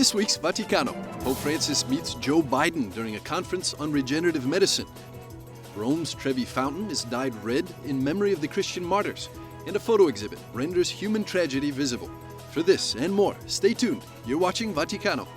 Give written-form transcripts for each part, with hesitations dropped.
this week's Vaticano, Pope Francis meets Joe Biden during a conference on regenerative medicine. Rome's Trevi fountain is dyed red in memory of the Christian martyrs, and a photo exhibit renders human tragedy visible. For this and more, stay tuned. You're watching Vaticano.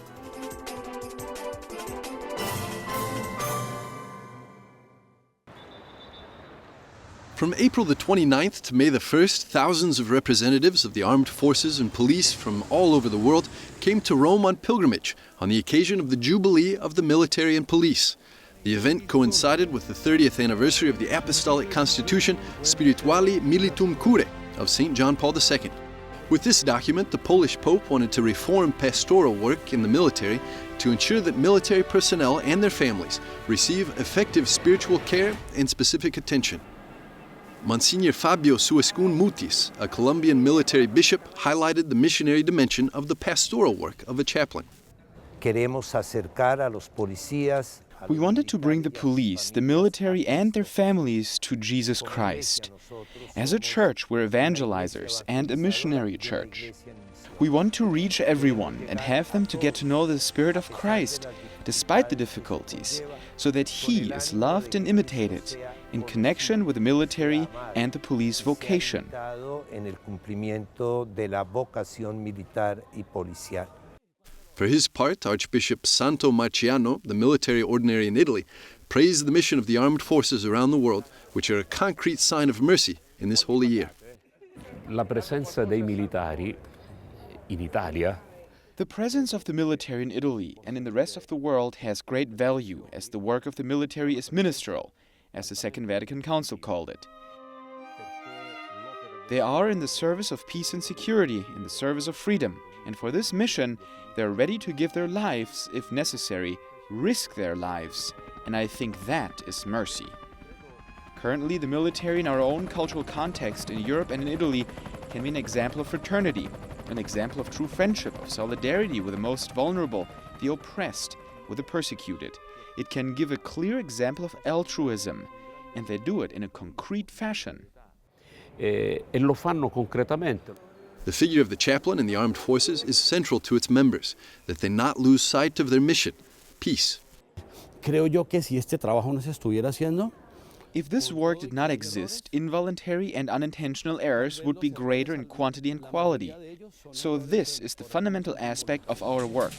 From April the 29th to May the 1st, thousands of representatives of the armed forces and police from all over the world came to Rome on pilgrimage on the occasion of the Jubilee of the military and police. The event coincided with the 30th anniversary of the Apostolic Constitution Spirituali Militum Curae of St. John Paul II. With this document, the Polish Pope wanted to reform pastoral work in the military to ensure that military personnel and their families receive effective spiritual care and specific attention. Monsignor Fabio Suescun Mutis, a Colombian military bishop, highlighted the missionary dimension of the pastoral work of a chaplain. We wanted to bring the police, the military, and their families to Jesus Christ. As a church, we're evangelizers and a missionary church. We want to reach everyone and have them to get to know the Spirit of Christ, despite the difficulties, so that He is loved and imitated in connection with the military and the police vocation. For his part, Archbishop Santo Marciano, the military ordinary in Italy, praised the mission of the armed forces around the world, which are a concrete sign of mercy in this holy year. La presenza dei militari in Italia. The presence of the military in Italy and in the rest of the world has great value, as the work of the military is ministerial, as the Second Vatican Council called it. They are in the service of peace and security, in the service of freedom, and for this mission they are ready to give their lives, if necessary, risk their lives, and I think that is mercy. Currently, the military in our own cultural context in Europe and in Italy can be an example of fraternity, an example of true friendship, of solidarity with the most vulnerable, the oppressed, with the persecuted. It can give a clear example of altruism, and they do it in a concrete fashion. E lo fanno concretamente. The figure of the chaplain in the armed forces is central to its members, that they not lose sight of their mission, peace. Creo yo que si este trabajo no se estuviera haciendo, if this work did not exist, involuntary and unintentional errors would be greater in quantity and quality. So this is the fundamental aspect of our work.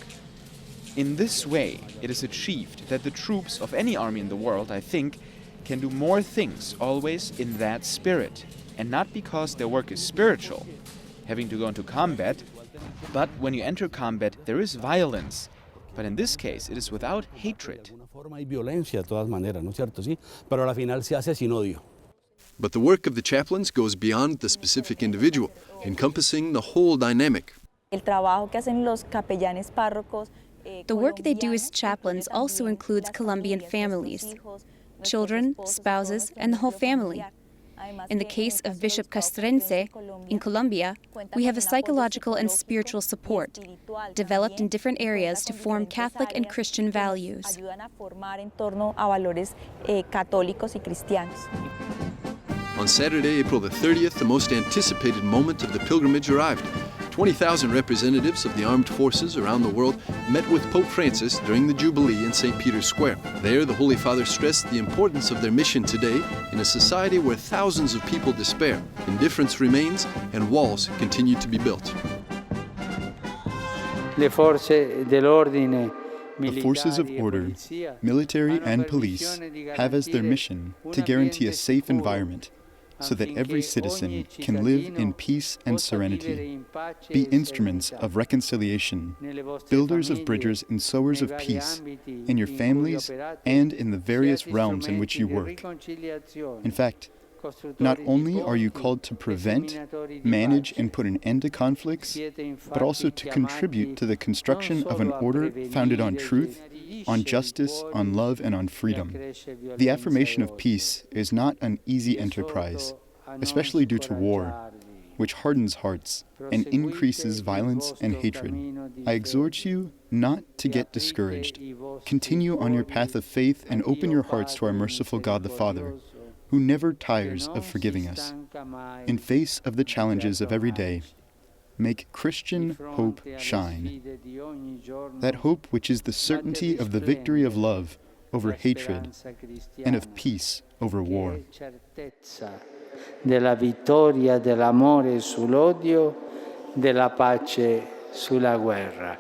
In this way, it is achieved that the troops of any army in the world, I think, can do more things always in that spirit, and not because their work is spiritual, having to go into combat, but when you enter combat, there is violence. But in this case, it is without hatred. But the work of the chaplains goes beyond the specific individual, encompassing the whole dynamic. The work they do as chaplains also includes Colombian families, children, spouses, and the whole family. In the case of Bishop Castrense in Colombia, we have a psychological and spiritual support developed in different areas to form Catholic and Christian values. On Saturday, April the 30th, the most anticipated moment of the pilgrimage arrived. 20,000 representatives of the armed forces around the world met with Pope Francis during the Jubilee in St. Peter's Square. There, the Holy Father stressed the importance of their mission today in a society where thousands of people despair, indifference remains, and walls continue to be built. The forces of order, military and police, have as their mission to guarantee a safe environment so that every citizen can live in peace and serenity, be instruments of reconciliation, builders of bridges and sowers of peace in your families and in the various realms in which you work. In fact, not only are you called to prevent, manage, and put an end to conflicts, but also to contribute to the construction of an order founded on truth, on justice, on love, and on freedom. The affirmation of peace is not an easy enterprise, especially due to war, which hardens hearts and increases violence and hatred. I exhort you not to get discouraged. Continue on your path of faith and open your hearts to our merciful God the Father, who never tires of forgiving us. In face of the challenges of every day, make Christian hope shine. That hope which is the certainty of the victory of love over hatred and of peace over war. Della vittoria dell'amore sull'odio, della pace sulla guerra.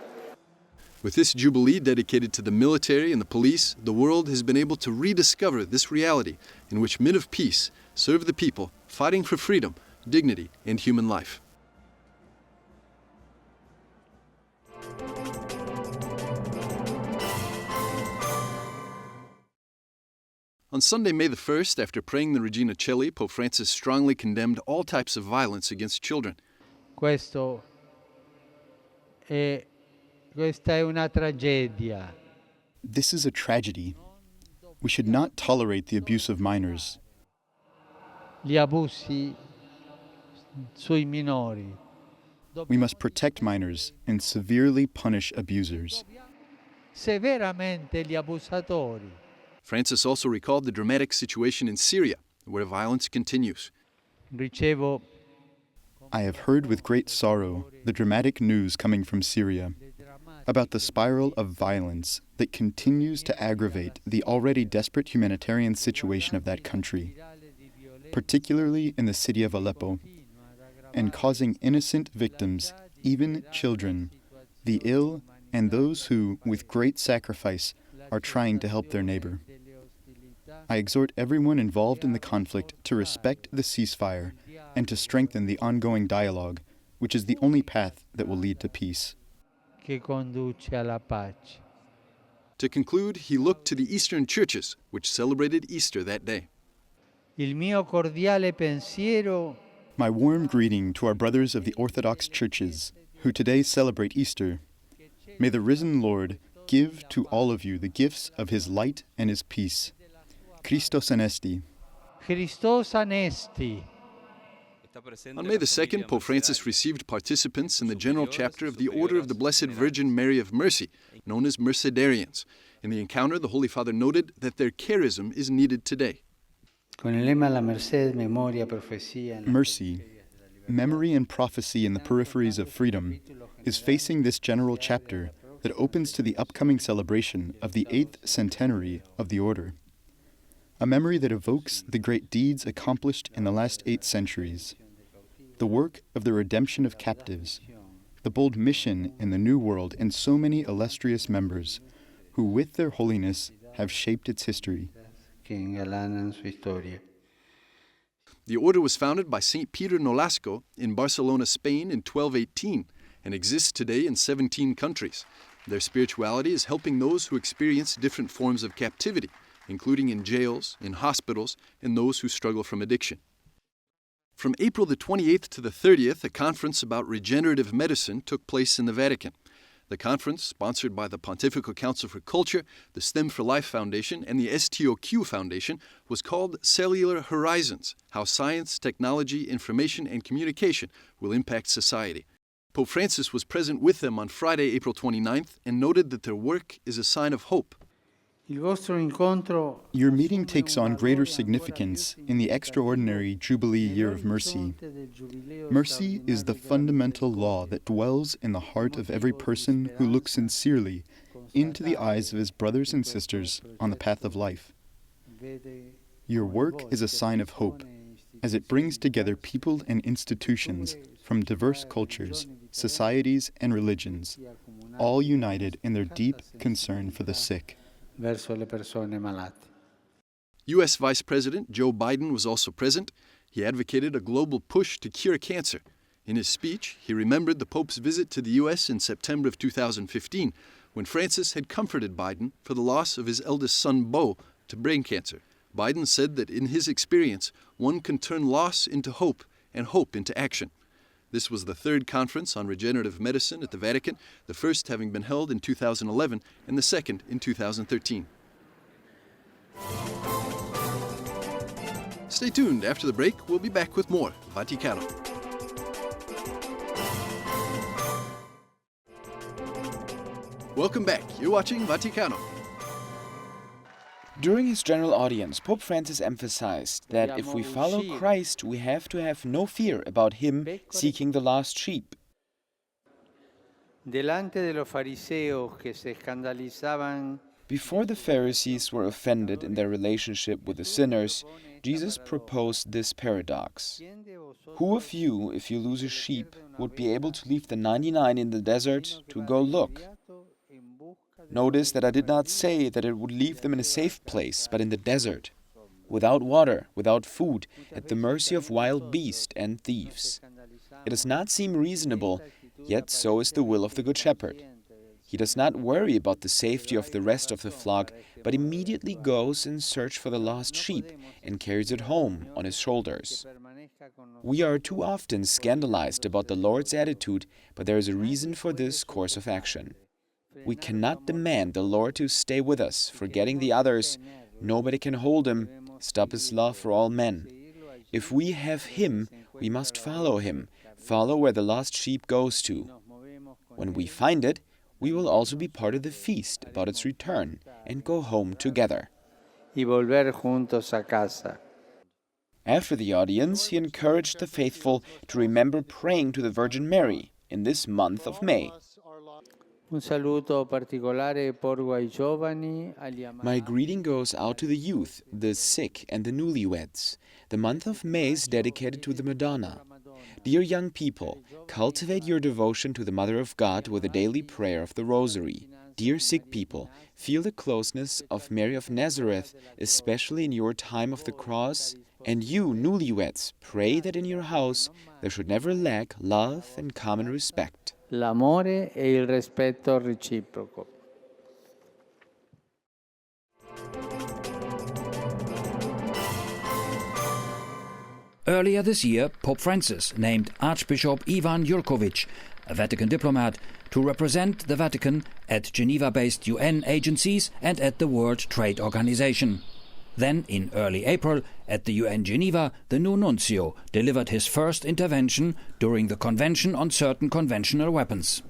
With this Jubilee dedicated to the military and the police, the world has been able to rediscover this reality in which men of peace serve the people, fighting for freedom, dignity, and human life. On Sunday, May the 1st, after praying the Regina Coeli, Pope Francis strongly condemned all types of violence against children. Questa è una tragedia. This is a tragedy. We should not tolerate the abuse of minors. Gli abusi sui minori. We must protect minors and severely punish abusers. Severamente gli abusatori. Francis also recalled the dramatic situation in Syria, where violence continues. Ricevo I have heard with great sorrow the dramatic news coming from Syria about the spiral of violence that continues to aggravate the already desperate humanitarian situation of that country, particularly in the city of Aleppo, and causing innocent victims, even children, the ill, and those who, with great sacrifice, are trying to help their neighbor. I exhort everyone involved in the conflict to respect the ceasefire and to strengthen the ongoing dialogue, which is the only path that will lead to peace. che conduce alla pace. To conclude, he looked to the Eastern churches, which celebrated Easter that day. Il mio cordiale pensiero My warm greeting to our brothers of the Orthodox churches, who today celebrate Easter. May the risen Lord give to all of you the gifts of his light and his peace. Christos Anesti. Christos Anesti. On May the 2nd, Pope Francis received participants in the General Chapter of the Order of the Blessed Virgin Mary of Mercy, known as Mercedarians. In the encounter, the Holy Father noted that their charism is needed today. Mercy, memory and prophecy in the peripheries of freedom, is facing this General Chapter that opens to the upcoming celebration of the 8th centenary of the Order. A memory that evokes the great deeds accomplished in the last 8 centuries, the work of the redemption of captives, the bold mission in the New World, and so many illustrious members who, with their holiness, have shaped its history. The order was founded by St. Peter Nolasco in Barcelona, Spain in 1218 and exists today in 17 countries. Their spirituality is helping those who experience different forms of captivity, including in jails, in hospitals, and those who struggle from addiction. From April the 28th to the 30th, a conference about regenerative medicine took place in the Vatican. The conference, sponsored by the Pontifical Council for Culture, the STEM for Life Foundation, and the STOQ Foundation, was called Cellular Horizons: How Science, Technology, Information, and Communication Will Impact Society. Pope Francis was present with them on Friday, April 29th, and noted that their work is a sign of hope. Your meeting takes on greater significance in the extraordinary Jubilee Year of Mercy. Mercy is the fundamental law that dwells in the heart of every person who looks sincerely into the eyes of his brothers and sisters on the path of life. Your work is a sign of hope, as it brings together people and institutions from diverse cultures, societies, and religions, all united in their deep concern for the sick. U.S. Vice President Joe Biden was also present. He advocated a global push to cure cancer. In his speech, he remembered the Pope's visit to the U.S. in September of 2015, when Francis had comforted Biden for the loss of his eldest son, Beau, to brain cancer. Biden said that in his experience, one can turn loss into hope and hope into action. This was the 3rd conference on regenerative medicine at the Vatican, the first having been held in 2011 and the second in 2013. Stay tuned. After the break, we'll be back with more Vaticano. Welcome back. You're watching Vaticano. During his general audience, Pope Francis emphasized that if we follow Christ, we have to have no fear about him seeking the lost sheep. delante de los fariseos que se escandalizaban. Before the Pharisees were offended in their relationship with the sinners, Jesus proposed this paradox. Who of you, if you lose a sheep, would be able to leave the 99 in the desert to go look? Notice that I did not say that it would leave them in a safe place, but in the desert, without water, without food, at the mercy of wild beasts and thieves. It does not seem reasonable, yet so is the will of the Good Shepherd. He does not worry about the safety of the rest of the flock, but immediately goes in search for the lost sheep and carries it home on his shoulders. We are too often scandalized about the Lord's attitude, but there is a reason for this course of action. We cannot demand the Lord to stay with us, forgetting the others. Nobody can hold him, stop his love for all men. If we have him, we must follow him, follow where the lost sheep goes to. When we find it, we will also be part of the feast about its return and go home together. Y volver juntos a casa. After the audience, he encouraged the faithful to remember praying to the Virgin Mary in this month of May. Un saluto particolare porgo ai giovani, agli My greeting goes out to the youth, the sick, and the newlyweds. The month of May is dedicated to the Madonna. Dear young people, cultivate your devotion to the Mother of God with a daily prayer of the Rosary. Dear sick people, feel the closeness of Mary of Nazareth, especially in your time of the cross. And you, newlyweds, pray that in your house there should never lack love and common respect. l'amore e il rispetto reciproco. Earlier this year, Pope Francis named Archbishop Ivan Jurkovic, a Vatican diplomat, to represent the Vatican at Geneva-based UN agencies and at the World Trade Organization. Then, in early April, at the UN Geneva, the new nuncio delivered his first intervention during the Convention on Certain Conventional Weapons.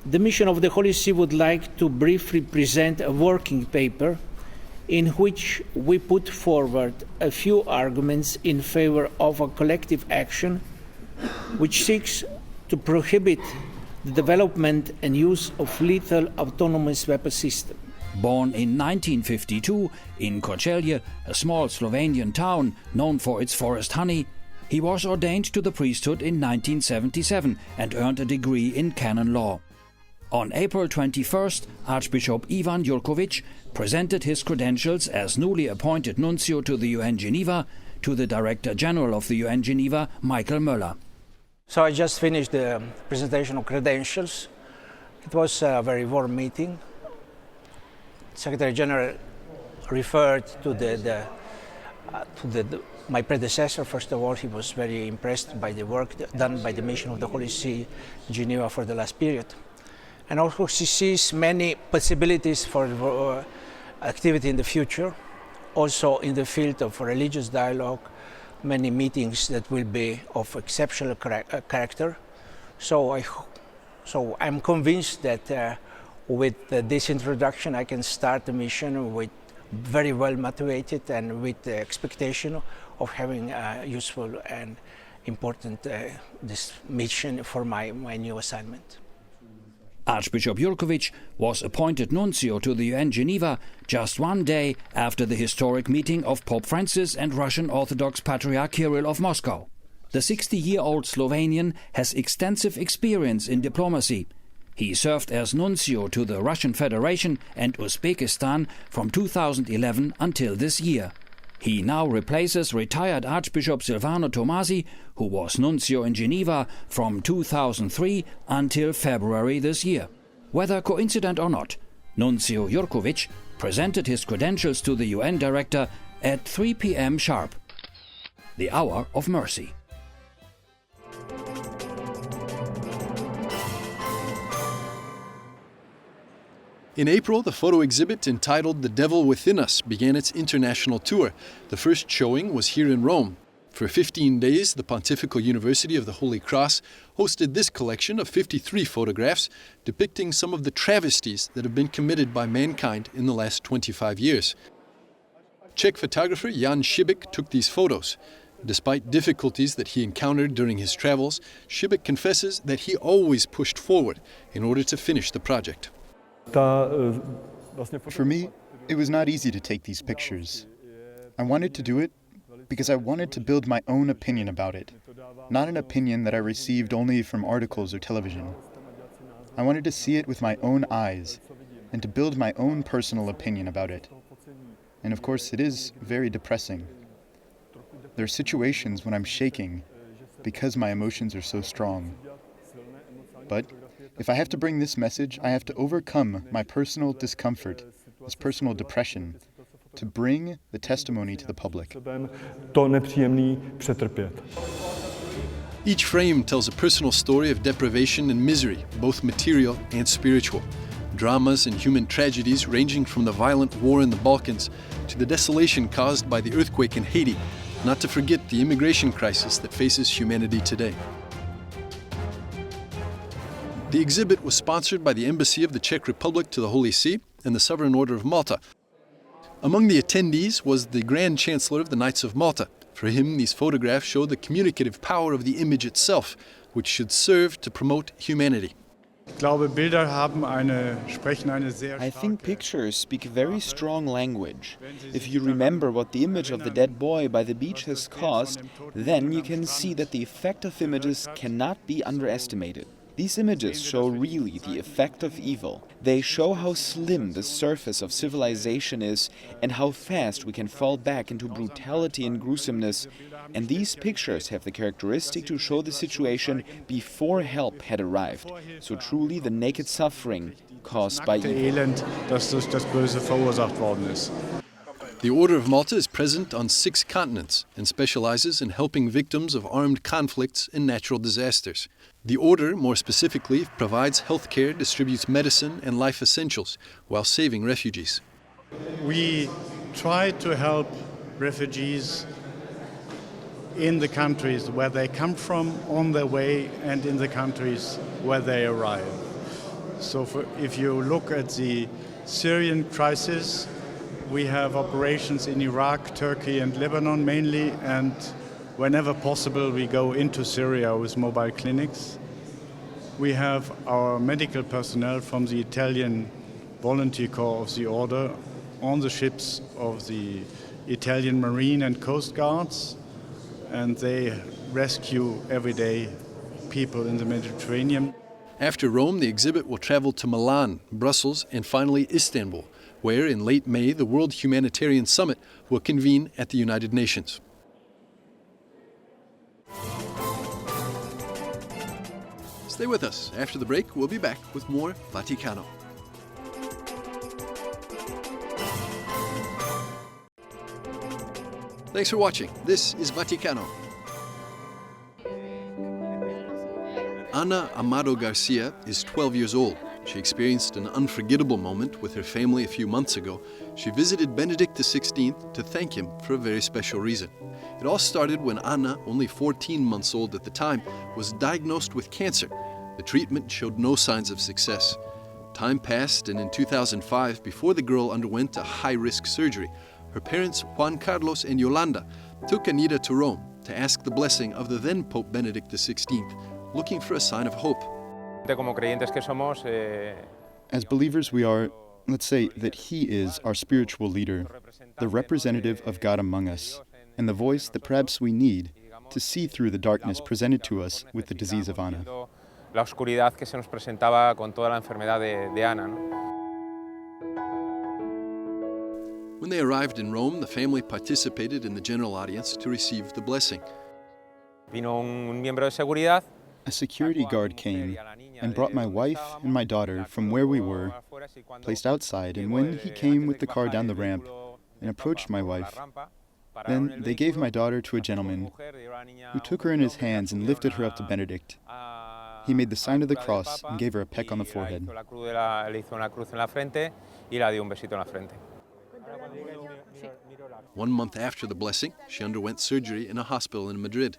The mission of the Holy See would like to briefly present a working paper in which we put forward a few arguments in favor of a collective action which seeks to prohibit the development and use of lethal autonomous weapon systems. Born in 1952 in Kocelje, a small Slovenian town known for its forest honey, he was ordained to the priesthood in 1977 and earned a degree in canon law. On April 21st, Archbishop Ivan Jurkovic presented his credentials as newly appointed nuncio to the UN Geneva to the Director General of the UN Geneva, Michael Möller. So I just finished the presentation of credentials. It was a very warm meeting. Secretary General referred to my predecessor. First of all, he was very impressed by the work done by the mission of the Holy See in Geneva for the last period. And also he sees many possibilities for activity in the future, also in the field of religious dialogue, many meetings that will be of exceptional character. So I'm convinced that with this introduction I can start the mission with very well motivated and with the expectation of having a useful and important this mission for my new assignment. Archbishop Jurkovic was appointed nuncio to the UN Geneva just one day after the historic meeting of Pope Francis and Russian Orthodox Patriarch Kirill of Moscow. The 60-year-old Slovenian has extensive experience in diplomacy. He served as nuncio to the Russian Federation and Uzbekistan from 2011 until this year. He now replaces retired Archbishop Silvano Tomasi, who was nuncio in Geneva from 2003 until February this year. Whether coincident or not, Nuncio Jurkovic presented his credentials to the UN director at 3 p.m. sharp, the hour of mercy. In April, the photo exhibit entitled The Devil Within Us began its international tour. The first showing was here in Rome. For 15 days, the Pontifical University of the Holy Cross hosted this collection of 53 photographs depicting some of the travesties that have been committed by mankind in the last 25 years. Czech photographer Jan Šibik took these photos. Despite difficulties that he encountered during his travels, Šibek confesses that he always pushed forward in order to finish the project. For me, it was not easy to take these pictures. I wanted to do it because I wanted to build my own opinion about it, not an opinion that I received only from articles or television. I wanted to see it with my own eyes and to build my own personal opinion about it. And of course, it is very depressing. There are situations when I'm shaking because my emotions are so strong. But if I have to bring this message, I have to overcome my personal discomfort, this personal depression, to bring the testimony to the public. Each frame tells a personal story of deprivation and misery, both material and spiritual. Dramas and human tragedies ranging from the violent war in the Balkans to the desolation caused by the earthquake in Haiti, not to forget the immigration crisis that faces humanity today. The exhibit was sponsored by the Embassy of the Czech Republic to the Holy See and the Sovereign Order of Malta. Among the attendees was the Grand Chancellor of the Knights of Malta. For him, these photographs show the communicative power of the image itself, which should serve to promote humanity. I think pictures speak very strong language. If you remember what the image of the dead boy by the beach has caused, then you can see that the effect of images cannot be underestimated. These images show really the effect of evil. They show how slim the surface of civilization is and how fast we can fall back into brutality and gruesomeness. And these pictures have the characteristic to show the situation before help had arrived. So truly the naked suffering caused by evil. The Order of Malta is present on 6 continents and specializes in helping victims of armed conflicts and natural disasters. The Order, more specifically, provides health care, distributes medicine and life essentials while saving refugees. We try to help refugees in the countries where they come from, on their way, and in the countries where they arrive. So if you look at the Syrian crisis, we have operations in Iraq, Turkey and Lebanon mainly, and whenever possible we go into Syria with mobile clinics. We have our medical personnel from the Italian Volunteer Corps of the Order on the ships of the Italian Marine and Coast Guards, and they rescue every day people in the Mediterranean. After Rome, the exhibit will travel to Milan, Brussels and finally Istanbul, where in late May the World Humanitarian Summit will convene at the United Nations. Stay with us. After the break, we'll be back with more Vaticano. Thanks for watching. This is Vaticano. Ana Amado Garcia is 12 years old. She experienced an unforgettable moment with her family a few months ago. She visited Benedict XVI to thank him for a very special reason. It all started when Ana, only 14 months old at the time, was diagnosed with cancer. The treatment showed no signs of success. Time passed, and in 2005, before the girl underwent a high-risk surgery, her parents, Juan Carlos and Yolanda, took Anita to Rome to ask the blessing of the then Pope Benedict XVI, looking for a sign of hope. As believers, we are, let's say, that he is our spiritual leader, the representative of God among us, and the voice that perhaps we need to see through the darkness presented to us with the disease of Ana. When they arrived in Rome, the family participated in the general audience to receive the blessing. A security guard came and brought my wife and my daughter from where we were, placed outside, and when he came with the car down the ramp and approached my wife, then they gave my daughter to a gentleman who took her in his hands and lifted her up to Benedict. He made the sign of the cross and gave her a peck on the forehead. 1 month after the blessing, she underwent surgery in a hospital in Madrid.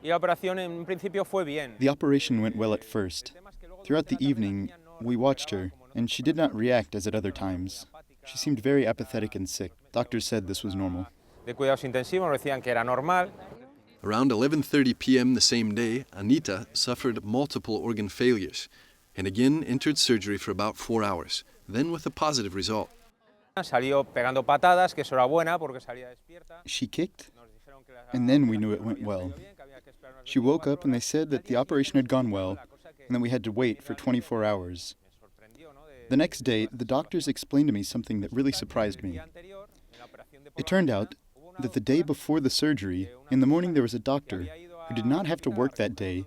The operation went well at first. Throughout the evening, we watched her, and she did not react as at other times. She seemed very apathetic and sick. Doctors said this was normal. Around 11:30 p.m. the same day, Anita suffered multiple organ failures and again entered surgery for about 4 hours, then with a positive result. She kicked, and then we knew it went well. She woke up and they said that the operation had gone well, and then we had to wait for 24 hours. The next day, the doctors explained to me something that really surprised me. It turned out that the day before the surgery, in the morning there was a doctor who did not have to work that day,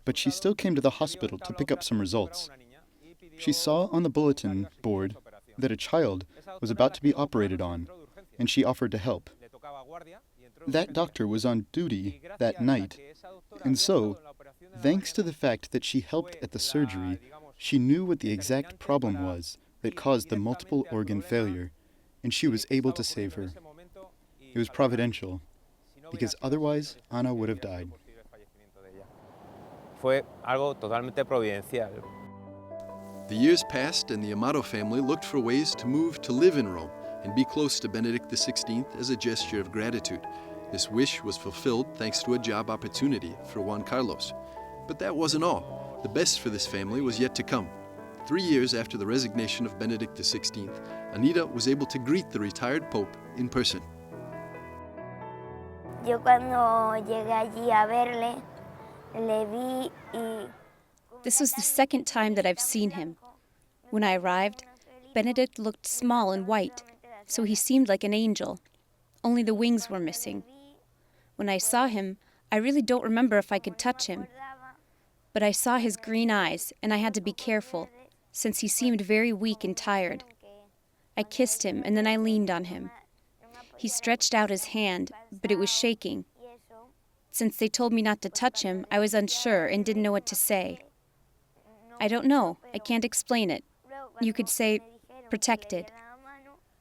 but she still came to the hospital to pick up some results. She saw on the bulletin board that a child was about to be operated on, and she offered to help. That doctor was on duty that night, and so, thanks to the fact that she helped at the surgery, she knew what the exact problem was that caused the multiple organ failure, and she was able to save her. It was providential, because otherwise Ana would have died. The years passed and the Amato family looked for ways to move to live in Rome and be close to Benedict XVI as a gesture of gratitude. This wish was fulfilled thanks to a job opportunity for Juan Carlos. But that wasn't all. The best for this family was yet to come. 3 years after the resignation of Benedict XVI, Anita was able to greet the retired Pope in person. Yo cuando llegué allí a verle, le vi y... This was the second time that I've seen him. When I arrived, Benedict looked small and white, so he seemed like an angel. Only the wings were missing. When I saw him, I really don't remember if I could touch him. But I saw his green eyes, and I had to be careful, since he seemed very weak and tired. I kissed him, and then I leaned on him. He stretched out his hand, but it was shaking. Since they told me not to touch him, I was unsure and didn't know what to say. I don't know. I can't explain it. You could say, protected.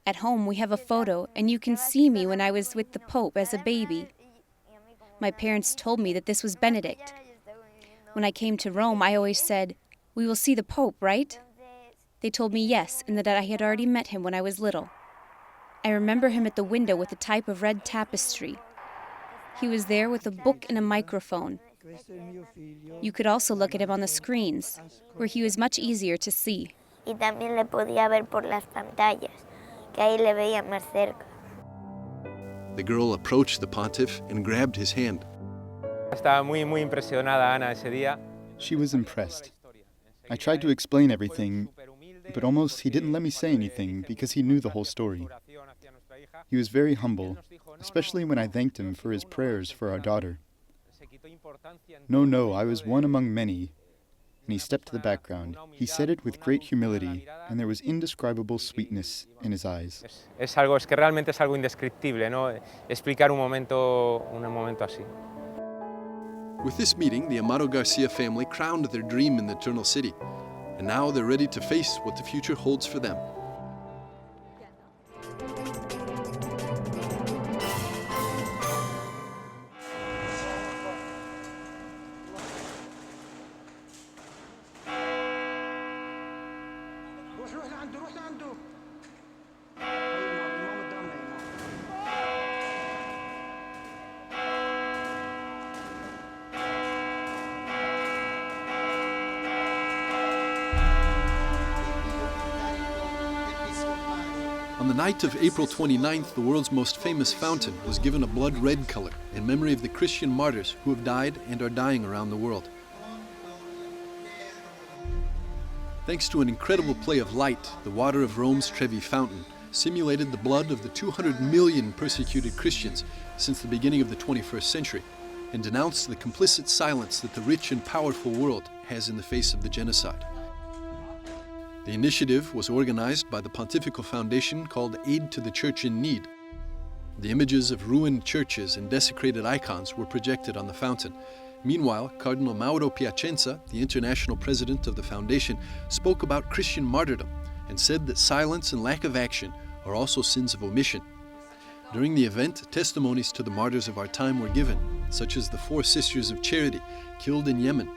At home, we have a photo, and you can see me when I was with the Pope as a baby. My parents told me that this was Benedict. When I came to Rome, I always said, "We will see the Pope, right?" They told me yes, and that I had already met him when I was little. I remember him at the window with a type of red tapestry. He was there with a book and a microphone. You could also look at him on the screens, where he was much easier to see. Y también le podía ver por las pantallas, que ahí le veía más cerca. The girl approached the pontiff and grabbed his hand. She was impressed. I tried to explain everything, but almost he didn't let me say anything because he knew the whole story. He was very humble, especially when I thanked him for his prayers for our daughter. No, I was one among many. And he stepped to the background. He said it with great humility, and there was indescribable sweetness in his eyes. Realmente es algo indescriptible, ¿no? Explicar un momento así. With this meeting, the Amado Garcia family crowned their dream in the Eternal City, and now they're ready to face what the future holds for them. On the night of April 29th, the world's most famous fountain was given a blood red color in memory of the Christian martyrs who have died and are dying around the world. Thanks to an incredible play of light, the water of Rome's Trevi fountain simulated the blood of the 200 million persecuted Christians since the beginning of the 21st century and denounced the complicit silence that the rich and powerful world has in the face of the genocide. The initiative was organized by the pontifical foundation called Aid to the Church in Need. The images of ruined churches and desecrated icons were projected on the fountain. Meanwhile, Cardinal Piacenza, the international president of the foundation, spoke about Christian martyrdom and said that silence and lack of action are also sins of omission. During the event, testimonies to the martyrs of our time were given, such as the 4 Sisters of Charity killed in Yemen,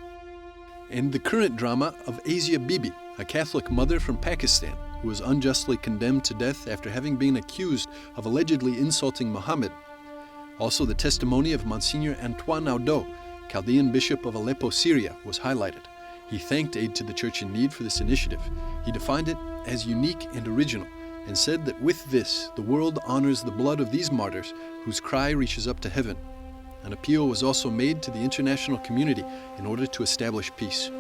and the current drama of Asia Bibi, a Catholic mother from Pakistan who was unjustly condemned to death after having been accused of allegedly insulting Muhammad. Also, the testimony of Monsignor Antoine Naudot, Chaldean Bishop of Aleppo, Syria, was highlighted. He thanked Aid to the Church in Need for this initiative. He defined it as unique and original, and said that with this, the world honors the blood of these martyrs whose cry reaches up to heaven. An appeal was also made to the international community in order to establish peace.